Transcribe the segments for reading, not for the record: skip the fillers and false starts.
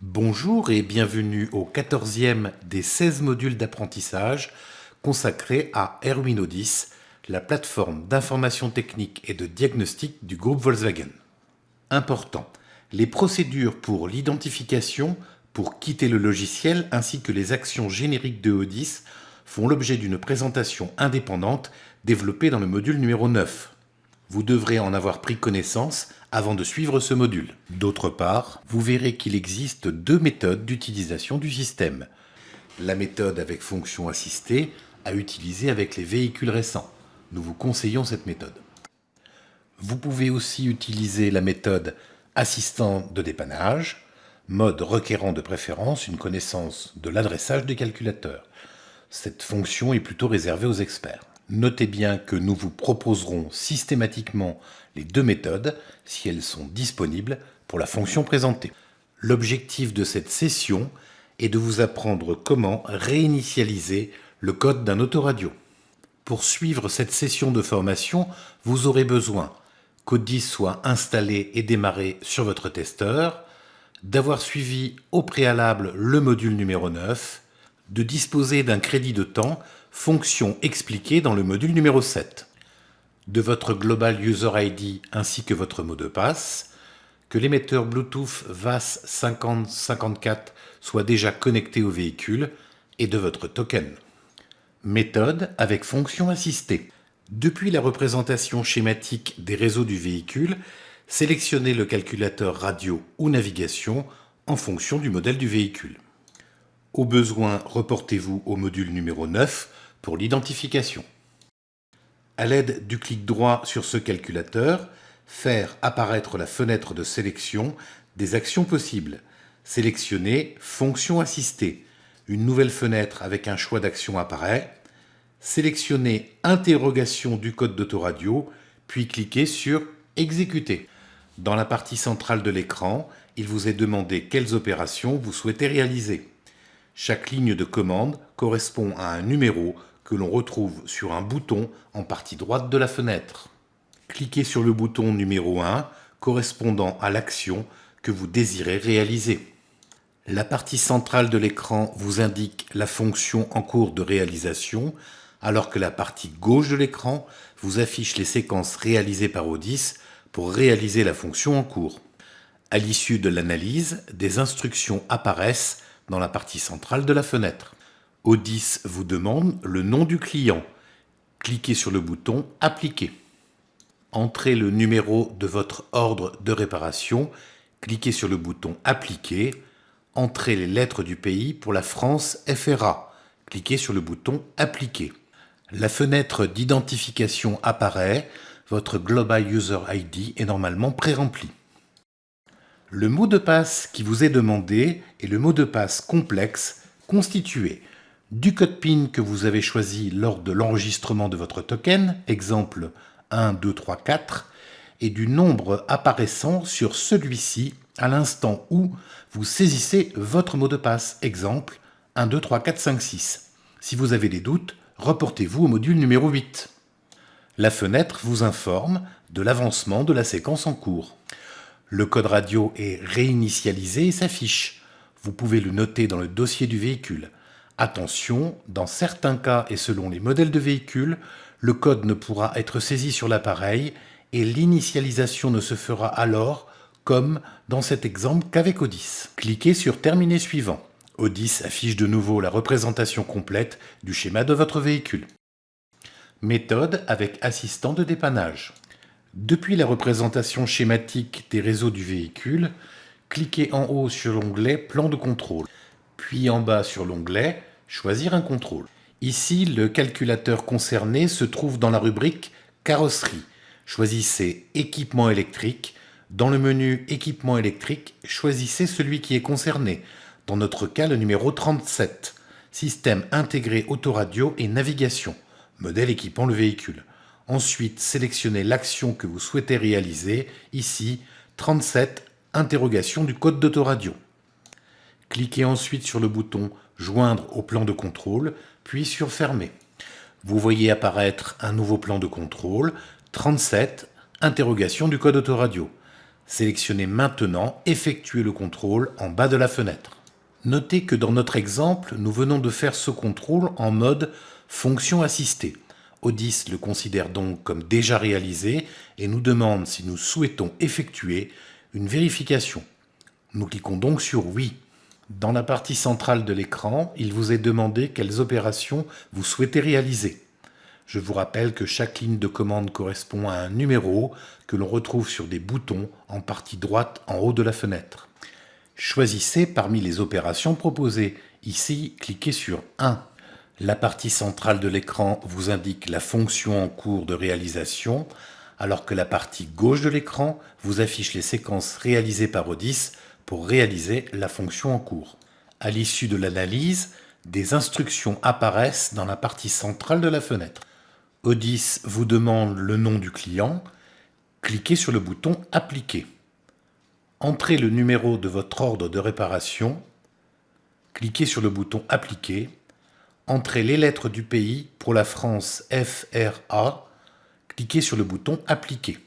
Bonjour et bienvenue au 14e des 16 modules d'apprentissage consacrés à Arduino 10, la plateforme d'information technique et de diagnostic du groupe Volkswagen. Important, les procédures pour l'identification, pour quitter le logiciel ainsi que les actions génériques de O10 font l'objet d'une présentation indépendante développée dans le module numéro 9. Vous devrez en avoir pris connaissance avant de suivre ce module. D'autre part, vous verrez qu'il existe deux méthodes d'utilisation du système. La méthode avec fonction assistée à utiliser avec les véhicules récents. Nous vous conseillons cette méthode. Vous pouvez aussi utiliser la méthode assistant de dépannage, mode requérant de préférence une connaissance de l'adressage des calculateurs. Cette fonction est plutôt réservée aux experts. Notez bien que nous vous proposerons systématiquement les deux méthodes si elles sont disponibles pour la fonction présentée. L'objectif de cette session est de vous apprendre comment réinitialiser le code d'un autoradio. Pour suivre cette session de formation, vous aurez besoin qu'O10 soit installé et démarré sur votre testeur, d'avoir suivi au préalable le module numéro 9, de disposer d'un crédit de temps, fonction expliquée dans le module numéro 7, de votre Global User ID ainsi que votre mot de passe, que l'émetteur Bluetooth VAS 5054 soit déjà connecté au véhicule et de votre token. Méthode avec fonction assistée. Depuis la représentation schématique des réseaux du véhicule, sélectionnez le calculateur radio ou navigation en fonction du modèle du véhicule. Au besoin, reportez-vous au module numéro 9 pour l'identification. À l'aide du clic droit sur ce calculateur, faire apparaître la fenêtre de sélection des actions possibles. Sélectionnez Fonction assistée. Une nouvelle fenêtre avec un choix d'action apparaît. Sélectionnez Interrogation du code d'autoradio, puis cliquez sur Exécuter. Dans la partie centrale de l'écran, il vous est demandé quelles opérations vous souhaitez réaliser. Chaque ligne de commande correspond à un numéro que l'on retrouve sur un bouton en partie droite de la fenêtre. Cliquez sur le bouton numéro 1 correspondant à l'action que vous désirez réaliser. La partie centrale de l'écran vous indique la fonction en cours de réalisation, alors que la partie gauche de l'écran vous affiche les séquences réalisées par O10 pour réaliser la fonction en cours. À l'issue de l'analyse, des instructions apparaissent dans la partie centrale de la fenêtre. O10 vous demande le nom du client. Cliquez sur le bouton « Appliquer ». Entrez le numéro de votre ordre de réparation. Cliquez sur le bouton « Appliquer ». Entrez les lettres du pays pour la France FRA. Cliquez sur le bouton « Appliquer ». La fenêtre d'identification apparaît. Votre Global User ID est normalement pré-rempli. Le mot de passe qui vous est demandé est le mot de passe complexe constitué du code PIN que vous avez choisi lors de l'enregistrement de votre token, exemple 1, 2, 3, 4, et du nombre apparaissant sur celui-ci à l'instant où vous saisissez votre mot de passe, exemple 1, 2, 3, 4, 5, 6. Si vous avez des doutes, reportez-vous au module numéro 8. La fenêtre vous informe de l'avancement de la séquence en cours. Le code radio est réinitialisé et s'affiche. Vous pouvez le noter dans le dossier du véhicule. Attention, dans certains cas et selon les modèles de véhicules, le code ne pourra être saisi sur l'appareil et l'initialisation ne se fera alors, comme dans cet exemple, qu'avec O10. Cliquez sur Terminer suivant. O10 affiche de nouveau la représentation complète du schéma de votre véhicule. Méthode avec assistant de dépannage. Depuis la représentation schématique des réseaux du véhicule, cliquez en haut sur l'onglet Plan de contrôle, puis en bas sur l'onglet Choisir un contrôle. Ici, le calculateur concerné se trouve dans la rubrique Carrosserie. Choisissez Équipement électrique. Dans le menu Équipement électrique, choisissez celui qui est concerné, dans notre cas le numéro 37, Système intégré autoradio et navigation, modèle équipant le véhicule. Ensuite, sélectionnez l'action que vous souhaitez réaliser, ici 37, interrogation du code d'autoradio. Cliquez ensuite sur le bouton Joindre au plan de contrôle, puis sur Fermer. Vous voyez apparaître un nouveau plan de contrôle, 37, interrogation du code autoradio. Sélectionnez maintenant « Effectuer le contrôle » en bas de la fenêtre. Notez que dans notre exemple, nous venons de faire ce contrôle en mode « Fonction assistée ». Odys le considère donc comme déjà réalisé et nous demande si nous souhaitons effectuer une vérification. Nous cliquons donc sur « Oui ». Dans la partie centrale de l'écran, il vous est demandé quelles opérations vous souhaitez réaliser. Je vous rappelle que chaque ligne de commande correspond à un numéro que l'on retrouve sur des boutons en partie droite en haut de la fenêtre. Choisissez parmi les opérations proposées. Ici, cliquez sur 1. La partie centrale de l'écran vous indique la fonction en cours de réalisation, alors que la partie gauche de l'écran vous affiche les séquences réalisées par Odys pour réaliser la fonction en cours. À l'issue de l'analyse, des instructions apparaissent dans la partie centrale de la fenêtre. Odys vous demande le nom du client. Cliquez sur le bouton « Appliquer ». Entrez le numéro de votre ordre de réparation. Cliquez sur le bouton « Appliquer ». Entrez les lettres du pays, pour la France FRA. Cliquez sur le bouton « Appliquer ».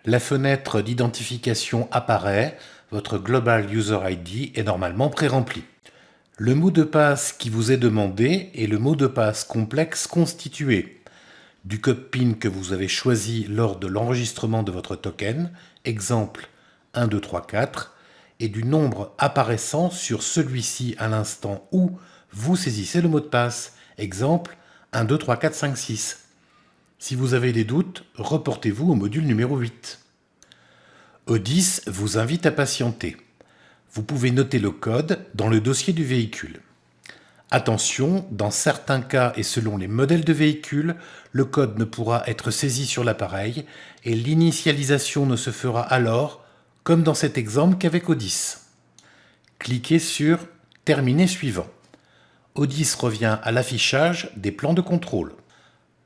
La fenêtre d'identification apparaît. Votre Global User ID est normalement pré-rempli. Le mot de passe qui vous est demandé est le mot de passe complexe constitué du code PIN que vous avez choisi lors de l'enregistrement de votre token, exemple 1, 2, 3, 4, et du nombre apparaissant sur celui-ci à l'instant où vous saisissez le mot de passe, exemple 1, 2, 3, 4, 5, 6. Si vous avez des doutes, reportez-vous au module numéro 8. Odys vous invite à patienter. Vous pouvez noter le code dans le dossier du véhicule. Attention, dans certains cas et selon les modèles de véhicules, le code ne pourra être saisi sur l'appareil et l'initialisation ne se fera alors, comme dans cet exemple, qu'avec Odys. Cliquez sur « Terminer suivant ». Odys revient à l'affichage des plans de contrôle.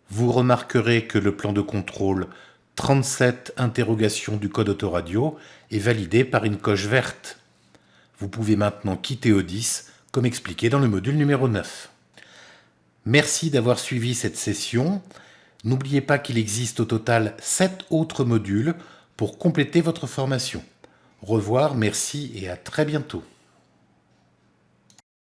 Vous remarquerez que le plan de contrôle 37 interrogations du code autoradio est validé par une coche verte. Vous pouvez maintenant quitter Odys, comme expliqué dans le module numéro 9. Merci d'avoir suivi cette session. N'oubliez pas qu'il existe au total 7 autres modules pour compléter votre formation. Au revoir, merci et à très bientôt.